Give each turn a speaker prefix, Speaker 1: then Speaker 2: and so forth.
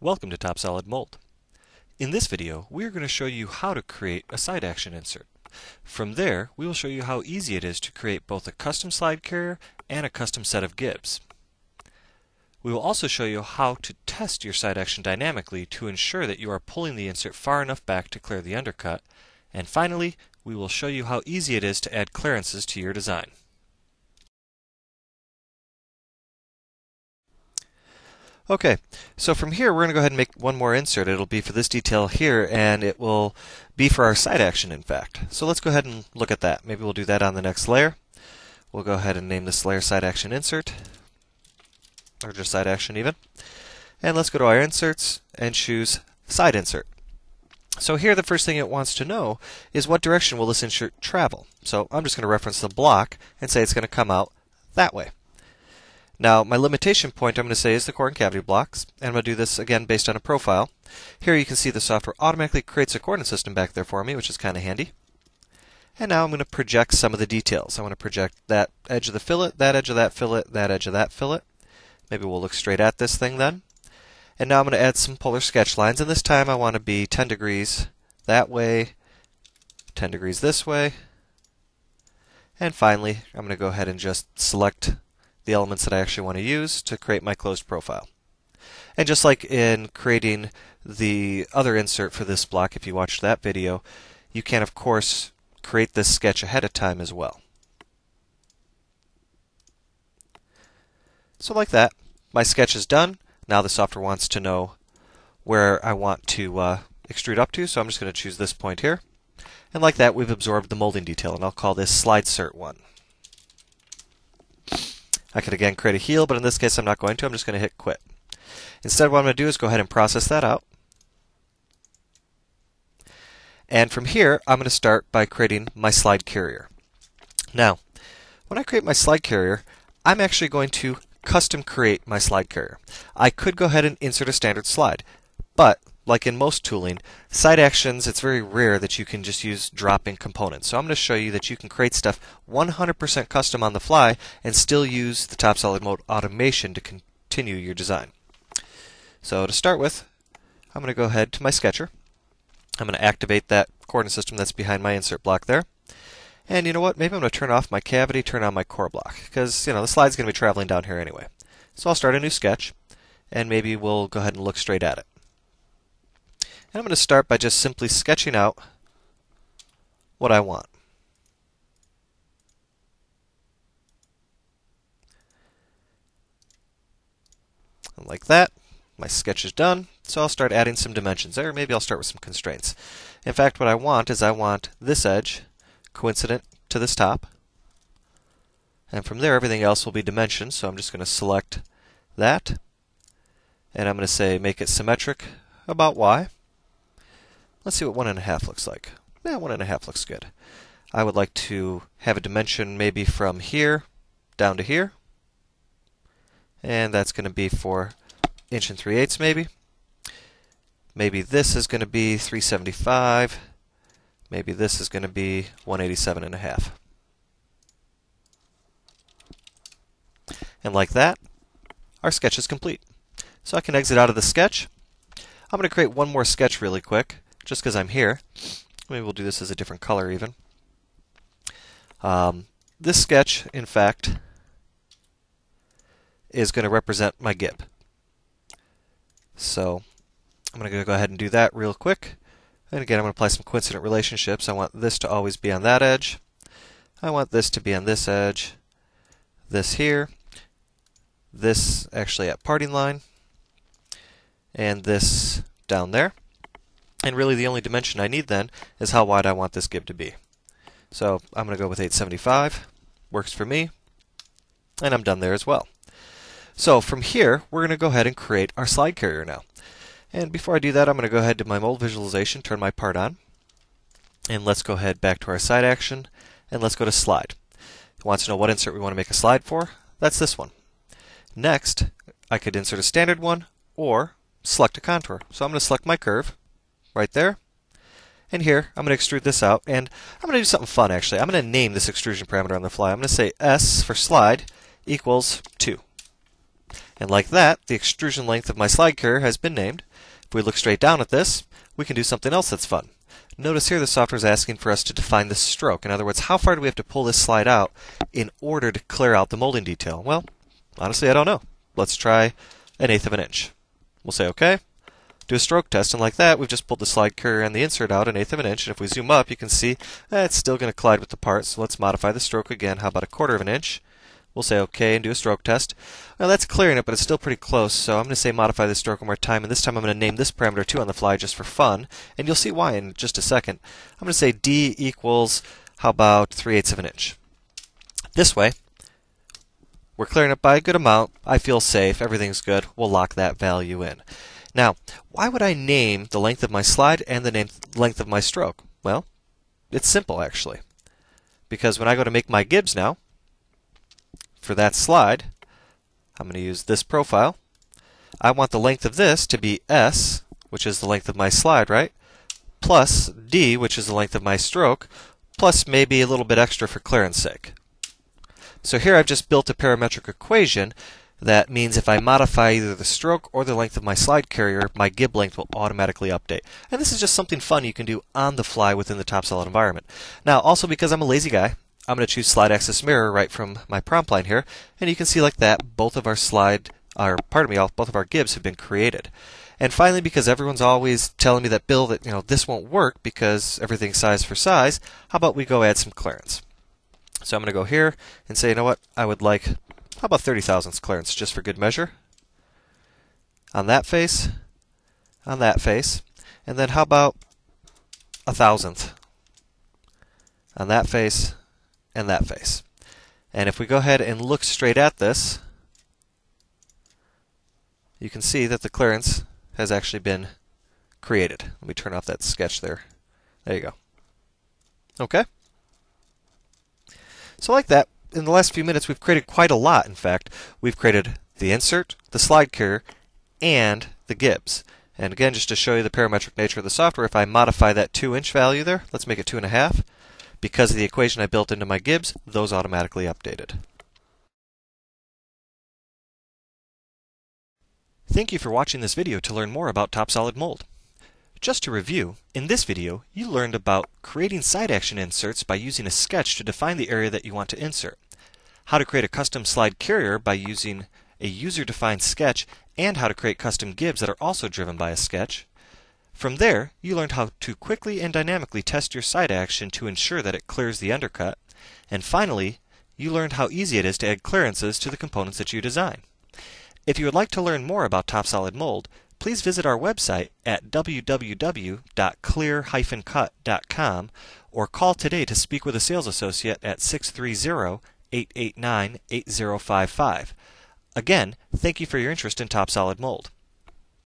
Speaker 1: Welcome to TopSolid'Mold. In this video, we are going to show you how to create a side action insert. From there, we will show you how easy it is to create both a custom slide carrier and a custom set of gibbs. We will also show you how to test your side action dynamically to ensure that you are pulling the insert far enough back to clear the undercut. And finally, we will show you how easy it is to add clearances to your design. Okay, so from here we're going to go ahead and make one more insert. It'll be for this detail here, and it will be for our side action, in fact. So let's go ahead and look at that. Maybe we'll do that on the next layer. We'll go ahead and name this layer side action insert, or just side action even. And let's go to our inserts and choose side insert. So here the first thing it wants to know is what direction will this insert travel. So I'm just going to reference the block and say it's going to come out that way. Now, my limitation point I'm going to say is the core and cavity blocks, and I'm going to do this again based on a profile. Here you can see the software automatically creates a coordinate system back there for me, which is kind of handy. And now I'm going to project some of the details. I want to project that edge of the fillet, that edge of that fillet, that edge of that fillet. Maybe we'll look straight at this thing then. And now I'm going to add some polar sketch lines, and this time I want to be 10 degrees that way, 10 degrees this way. And finally, I'm going to go ahead and just select the elements that I actually want to use to create my closed profile. And just like in creating the other insert for this block, if you watched that video, you can of course create this sketch ahead of time as well. So like that, my sketch is done. Now the software wants to know where I want to extrude up to, so I'm just going to choose this point here. And like that, we've absorbed the molding detail, and I'll call this SlideSert1. I could again create a heel, but in this case I'm not going to. I'm just going to hit quit. Instead, what I'm going to do is go ahead and process that out. And from here, I'm going to start by creating my slide carrier. Now, when I create my slide carrier, I'm actually going to custom create my slide carrier. I could go ahead and insert a standard slide, but like in most tooling, side actions, it's very rare that you can just use drop-in components. So I'm going to show you that you can create stuff 100% custom on the fly and still use the TopSolidMold automation to continue your design. So to start with, I'm going to go ahead to my sketcher. I'm going to activate that coordinate system that's behind my insert block there. And you know what? Maybe I'm going to turn off my cavity, turn on my core block, because the slide's going to be traveling down here anyway. So I'll start a new sketch, and maybe we'll go ahead and look straight at it. And I'm going to start by just simply sketching out what I want. And like that, my sketch is done. So I'll start adding some dimensions there. Maybe I'll start with some constraints. In fact, what I want is I want this edge coincident to this top. And from there, everything else will be dimensions. So I'm just going to select that. And I'm going to say make it symmetric about Y. Let's see what 1.5 looks like. Yeah, 1.5 looks good. I would like to have a dimension maybe from here down to here. And that's going to be for 1 3/8 maybe. Maybe this is going to be 375. Maybe this is going to be 187.5. And like that, our sketch is complete. So I can exit out of the sketch. I'm going to create one more sketch really quick, just because I'm here. Maybe we'll do this as a different color even. This sketch, in fact, is going to represent my gib. So I'm going to go ahead and do that real quick. And again, I'm going to apply some coincident relationships. I want this to always be on that edge. I want this to be on this edge. This here. This actually at parting line. And this down there. And really the only dimension I need then is how wide I want this gib to be. So I'm going to go with 875. Works for me. And I'm done there as well. So from here, we're going to go ahead and create our slide carrier now. And before I do that, I'm going to go ahead to my mold visualization, turn my part on. And let's go ahead back to our side action. And let's go to slide. It wants to know what insert we want to make a slide for. That's this one. Next, I could insert a standard one or select a contour. So I'm going to select my curve right there. And here, I'm going to extrude this out. And I'm going to do something fun, actually. I'm going to name this extrusion parameter on the fly. I'm going to say S for slide equals 2. And like that, the extrusion length of my slide carrier has been named. If we look straight down at this, we can do something else that's fun. Notice here the software is asking for us to define the stroke. In other words, how far do we have to pull this slide out in order to clear out the molding detail? Well, honestly, I don't know. Let's try 1/8 of an inch. We'll say OK. Do a stroke test, and like that, we've just pulled the slide carrier and the insert out 1/8 of an inch. And if we zoom up, you can see it's still going to collide with the part. So let's modify the stroke again. How about 1/4 of an inch? We'll say OK and do a stroke test. Now that's clearing it, but it's still pretty close. So I'm going to say modify the stroke one more time, and this time I'm going to name this parameter too on the fly just for fun. And you'll see why in just a second. I'm going to say D equals, how about 3/8 of an inch? This way, we're clearing it by a good amount. I feel safe. Everything's good. We'll lock that value in. Now, why would I name the length of my slide and the length of my stroke? Well, it's simple actually. Because when I go to make my gibbs now, for that slide, I'm going to use this profile. I want the length of this to be S, which is the length of my slide, right? Plus D, which is the length of my stroke, plus maybe a little bit extra for clearance sake. So here I've just built a parametric equation that means if I modify either the stroke or the length of my slide carrier, my gib length will automatically update. And this is just something fun you can do on the fly within the TopSolid environment. Now, also because I'm a lazy guy, I'm going to choose slide axis mirror right from my prompt line here, and you can see like that both of our both of our gibs have been created. And finally, because everyone's always telling me that, Bill, that this won't work because everything's size for size, how about we go add some clearance? So I'm going to go here and say, you know what, I would like, how about 30 thousandths clearance just for good measure? On that face, and then how about 1,000th? On that face, and that face. And if we go ahead and look straight at this, you can see that the clearance has actually been created. Let me turn off that sketch there. There you go. Okay? So like that, in the last few minutes we've created quite a lot. In fact, we've created the insert, the slide carrier, and the gibbs. And again, just to show you the parametric nature of the software, if I modify that 2-inch value there, let's make it 2.5. Because of the equation I built into my gibbs, those automatically updated. Thank you for watching this video to learn more about TopSolidMold. Just to review, in this video you learned about creating side action inserts by using a sketch to define the area that you want to insert, how to create a custom slide carrier by using a user-defined sketch, and how to create custom gibbs that are also driven by a sketch. From there, you learned how to quickly and dynamically test your side action to ensure that it clears the undercut. And finally, you learned how easy it is to add clearances to the components that you design. If you would like to learn more about TopSolidMold, please visit our website at www.clear-cut.com or call today to speak with a sales associate at 630-889-8055. Again, thank you for your interest in TopSolidMold.